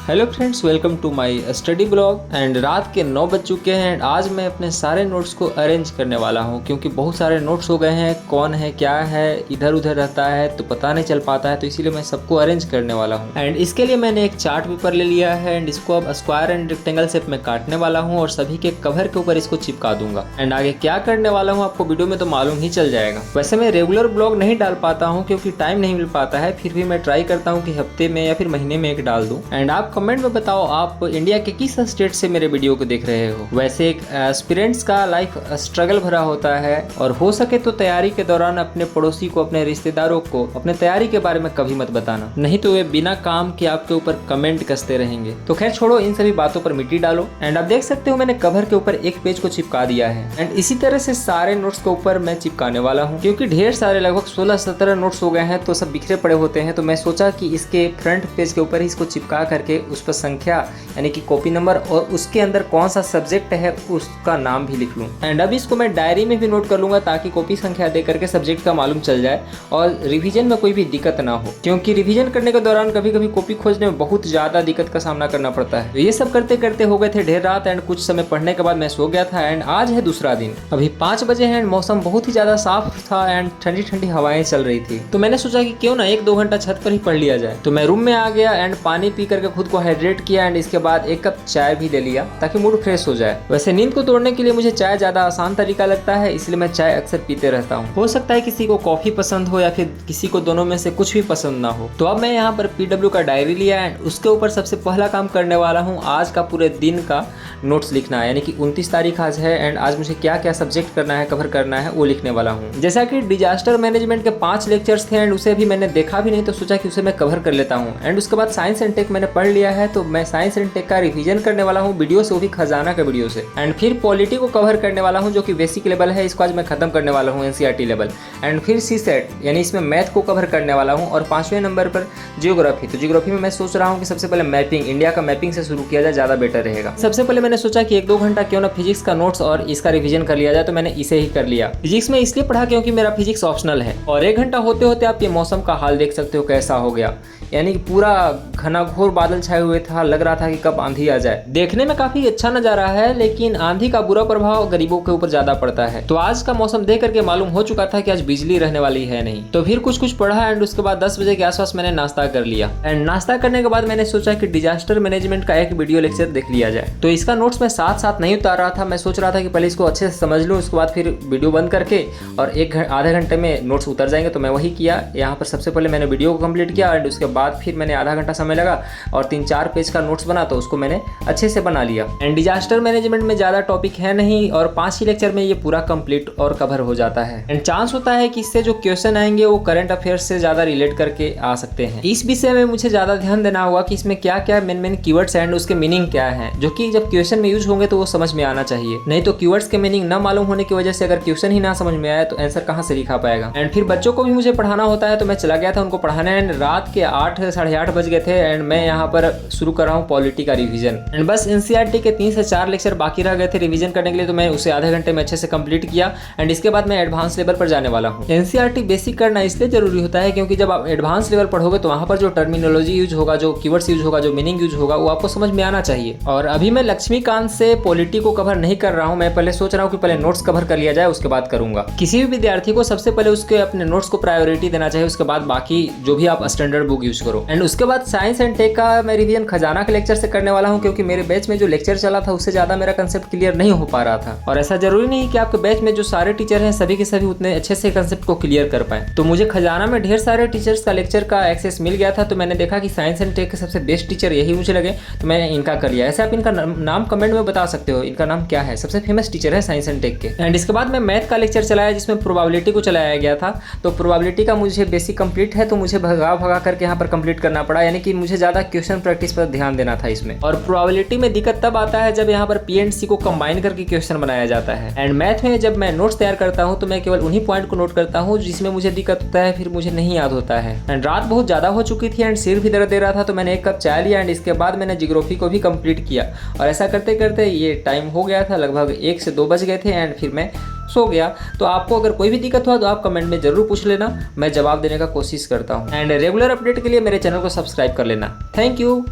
Hello friends, welcome to my study blog. And रात के 9 बज चुके हैं एंड आज मैं अपने सारे नोट्स को अरेंज करने वाला हूं क्योंकि बहुत सारे नोट्स हो गए हैं। कौन है क्या है इधर उधर रहता है तो पता नहीं चल पाता है, तो इसीलिए मैं सबको अरेंज करने वाला हूं। एंड इसके लिए मैंने एक चार्ट पेपर ले लिया है एंड इसको अब स्क्वायर एंड रेक्टेंगल शेप में काटने वाला हूँ और सभी के कवर के ऊपर इसको चिपका दूंगा। एंड आगे क्या करने वाला हूँ आपको वीडियो में तो मालूम ही चल जाएगा। वैसे मैं रेगुलर ब्लॉग नहीं डाल पाता हूँ क्योंकि टाइम नहीं मिल पाता है, फिर भी मैं ट्राई करता हूँ कि हफ्ते में या फिर महीने में एक डाल दूँ। एंड आप कमेंट में बताओ आप इंडिया के किस स्टेट से मेरे वीडियो को देख रहे हो। वैसे एक एस्पिरेंट्स का लाइफ स्ट्रगल भरा होता है और हो सके तो तैयारी के दौरान अपने पड़ोसी को, अपने रिश्तेदारों को अपने तैयारी के बारे में कभी मत बताना, नहीं तो वे बिना काम के आपके ऊपर कमेंट कसते रहेंगे। तो खैर छोड़ो, इन सभी बातों पर मिट्टी डालो। एंड आप देख सकते हो मैंने कवर के ऊपर एक पेज को चिपका दिया है एंड इसी तरह से सारे नोट्स के ऊपर मैं चिपकाने वाला हूँ क्योंकि ढेर सारे लगभग 16-17 नोट्स हो गए हैं तो सब बिखरे पड़े होते हैं। तो मैं सोचा कि इसके फ्रंट पेज के ऊपर ही इसको चिपका करके उस पर संख्या यानी कि कॉपी नंबर और उसके अंदर कौन सा सब्जेक्ट है उसका नाम भी लिख लूँ। एंड अब इसको मैं डायरी में भी नोट कर लूंगा ताकि कॉपी संख्या दे करके सब्जेक्ट का मालूम चल जाए और रिवीजन में कोई भी दिक्कत ना हो, क्योंकि रिवीजन करने के दौरान कभी कभी कॉपी खोजने में बहुत ज्यादा दिक्कत का सामना करना पड़ता है। तो ये सब करते करते हो गए थे ढेर रात एंड कुछ समय पढ़ने के बाद मैं सो गया था। एंड आज है दूसरा दिन, अभी 5 बजे है एंड मौसम बहुत ही ज्यादा साफ था एंड ठंडी ठंडी हवाएं चल रही थी। तो मैंने सोचा कि क्यों ना 1-2 घंटा छत पर ही पढ़ लिया जाए। तो मैं रूम में आ गया एंड पानी पी करके खुद को हाइड्रेट किया एंड इसके बाद 1 कप चाय भी ले लिया ताकि मूड फ्रेश हो जाए। वैसे नींद को तोड़ने के लिए मुझे चाय ज्यादा आसान तरीका लगता है, इसलिए मैं चाय अक्सर पीते रहता हूँ। हो सकता है किसी को कॉफी पसंद हो या फिर किसी को दोनों में से कुछ भी पसंद ना हो। तो अब मैं यहाँ पर PW का डायरी लिया एंड उसके ऊपर सबसे पहला काम करने वाला हूँ आज का पूरे दिन का नोट्स लिखना है, यानी कि 29 तारीख आज है एंड आज मुझे क्या क्या सब्जेक्ट करना है, कवर करना है वो लिखने वाला हूँ। जैसा कि डिजास्टर मैनेजमेंट के 5 लेक्चर्स थे एंड उसे भी मैंने देखा भी नहीं तो सोचा कि उसे मैं कवर कर लेता हूँ। एंड उसके बाद साइंस एंड टेक मैंने पढ़ लिया है तो मैं साइंस एंड टेक का रिवीजन करने वाला हूँ वीडियो से, वो भी खजाना का वीडियो से। एंड फिर पॉलिटी को कवर करने वाला हूँ जो कि बेसिक लेवल है, इसको आज मैं खत्म करने वाला हूँ NCERT लेवल। एंड फिर CSET यानी इसमें मैथ को कवर करने वाला हूँ और 5वें नंबर पर जियोग्राफी। तो जियोग्राफी में मैं सोच रहा हूँ कि सबसे पहले मैपिंग, इंडिया का मैपिंग से शुरू किया जाए, ज़्यादा बेटर रहेगा। सबसे पहले मैंने सोचा कि 1-2 घंटा क्यों ना फिजिक्स का नोट्स और इसका रिवीजन कर लिया जाए, तो मैंने इसे ही कर लिया। फिजिक्स में इसलिए पढ़ा क्योंकि मेरा फिजिक्स ऑप्शनल है। और 1 घंटा होते होते आप ये मौसम का हाल देख सकते हो कैसा हो गया, यानी कि पूरा घनाघोर बादल छाए हुए था, लग रहा था कि कब आंधी आ जाए। देखने में काफी अच्छा नजारा है लेकिन आंधी का बुरा प्रभाव गरीबों के ऊपर ज्यादा पड़ता है। तो आज का मौसम देख करके मालूम हो चुका था कि आज बिजली रहने वाली है नहीं। तो फिर कुछ पढ़ा एंड उसके बाद 10 बजे के आसपास मैंने नाश्ता कर लिया। एंड नाश्ता करने के बाद मैंने सोचा कि डिजास्टर मैनेजमेंट का एक वीडियो लेक्चर देख लिया जाए। तो इसका नोट्स मैं साथ साथ नहीं उतार रहा था, मैं सोच रहा था कि पहले इसको अच्छे से समझ लूँ, उसके बाद फिर वीडियो बंद करके और आधे घंटे में नोट्स उतर जाएंगे। तो मैं वही किया। यहाँ पर सबसे पहले मैंने वीडियो को कंप्लीट किया एंड उसके बाद फिर मैंने आधा घंटा समय लगा और 3-4 पेज का नोट्स बना तो उसको मैंने अच्छे से बना लिया। एंड डिजास्टर मैनेजमेंट में ज्यादा टॉपिक है नहीं और 5 ही लेक्चर में ये पूरा कंप्लीट और कवर हो जाता है। एंड चांस होता है कि इससे जो क्वेश्चन आएंगे वो करंट अफेयर्स से ज्यादा रिलेट करके आ सकते हैं। इस विषय में मुझे ज्यादा ध्यान देना होगा कि इसमें क्या क्या मेन कीवर्ड्स एंड उसके मीनिंग क्या है, जो कि जब क्वेश्चन में यूज होंगे तो वो समझ में आना चाहिए। नहीं तो कीवर्ड्स के मीनिंग न मालूम होने की वजह से अगर क्वेश्चन ही ना समझ में आया तो आंसर कहाँ से लिखा पाएगा। एंड फिर बच्चों को भी मुझे पढ़ाना होता है तो मैं चला गया था उनको पढ़ाने। एंड रात के 8-8:30 बज गए थे एंड मैं यहाँ पर शुरू कर रहा हूँ पॉलिटी का रिवीजन। एंड बस NCERT के 3 से 4 लेक्चर बाकी रह गए थे रिवीजन करने के लिए, तो मैं उसे आधे घंटे में अच्छे से कंप्लीट किया। एंड इसके बाद मैं एडवांस लेवल पर जाने वाला हूँ। NCERT बेसिक करना इसलिए जरूरी होता है क्योंकि जब आप एडवांस लेवल पढ़ोगे तो वहाँ पर जो टर्मिनोलॉजी यूज होगा, जो कीवर्ड्स यूज होगा, जो मीनिंग यूज होगा वो आपको समझ में आना चाहिए। और अभी मैं लक्ष्मीकांत से पॉलिटी को कवर नहीं कर रहा हूँ, मैं पहले सोच रहा हूँ कि पहले नोट्स कवर कर लिया जाए उसके बाद करूंगा। किसी भी विद्यार्थी को सबसे पहले उसके अपने नोट्स को प्रायोरिटी देना चाहिए, उसके बाद बाकी जो भी आप स्टैंडर्ड बुक यूज करो। एंड उसके बाद साइंस एंड टेक का मैं रिवीजन खजाना के लेक्चर से करने वाला हूं क्योंकि मेरे बैच में जो लेक्चर चला था उससे ज्यादा मेरा कंसेप्ट क्लियर नहीं हो पा रहा था। और ऐसा जरूरी नहीं कि आपके बैच में जो सारे टीचर हैं सभी के सभी उतने अच्छे से कंसेप्ट को क्लियर कर पाए। तो मुझे खजाना में ढेर सारे टीचर्स का लेक्चर का एक्सेस मिल गया था, तो मैंने देखा कि साइंस एंड टेक के सबसे बेस्ट टीचर यही मुझे लगे तो मैंने इनका कर लिया। ऐसे आप इनका नाम कमेंट में बता सकते हो, इनका नाम क्या है, सबसे फेमस टीचर है साइंस एंड टेक के। एंड इसके बाद मैं मैथ का लेक्चर चलाया जिसमें प्रोबेबिलिटी को चलाया गया था। तो प्रोबेबिलिटी का मुझे बेसिक कंप्लीट है तो मुझे भगा करके यहाँ पर कंप्लीट करना पड़ा, यानी कि मुझे ज्यादा क्वेश्चन प्रैक्टिस पर ध्यान देना था इसमें। और प्रोबेबिलिटी में दिक्कत तब आता है जब यहाँ पर P एंड C को कंबाइन करके क्वेश्चन बनाया जाता है। एंड मैथ में जब मैं नोट्स तैयार करता हूँ तो मैं केवल उन्हीं पॉइंट को नोट करता हूँ जिसमें मुझे दिक्कत होता है, फिर मुझे नहीं याद होता है। एंड रात बहुत ज्यादा हो चुकी थी एंड सिर भी दर्द दे रहा था तो मैंने 1 कप चाय लिया एंड इसके बाद मैंने जियोग्राफी को भी कंप्लीट किया। और ऐसा करते करते ये टाइम हो गया था, लगभग 1 से 2 बज गए थे एंड फिर मैं सो गया। तो आपको अगर कोई भी दिक्कत हुआ तो आप कमेंट में जरूर पूछ लेना, मैं जवाब देने का कोशिश करता हूँ। एंड रेगुलर अपडेट के लिए मेरे चैनल को सब्सक्राइब कर लेना। Thank you.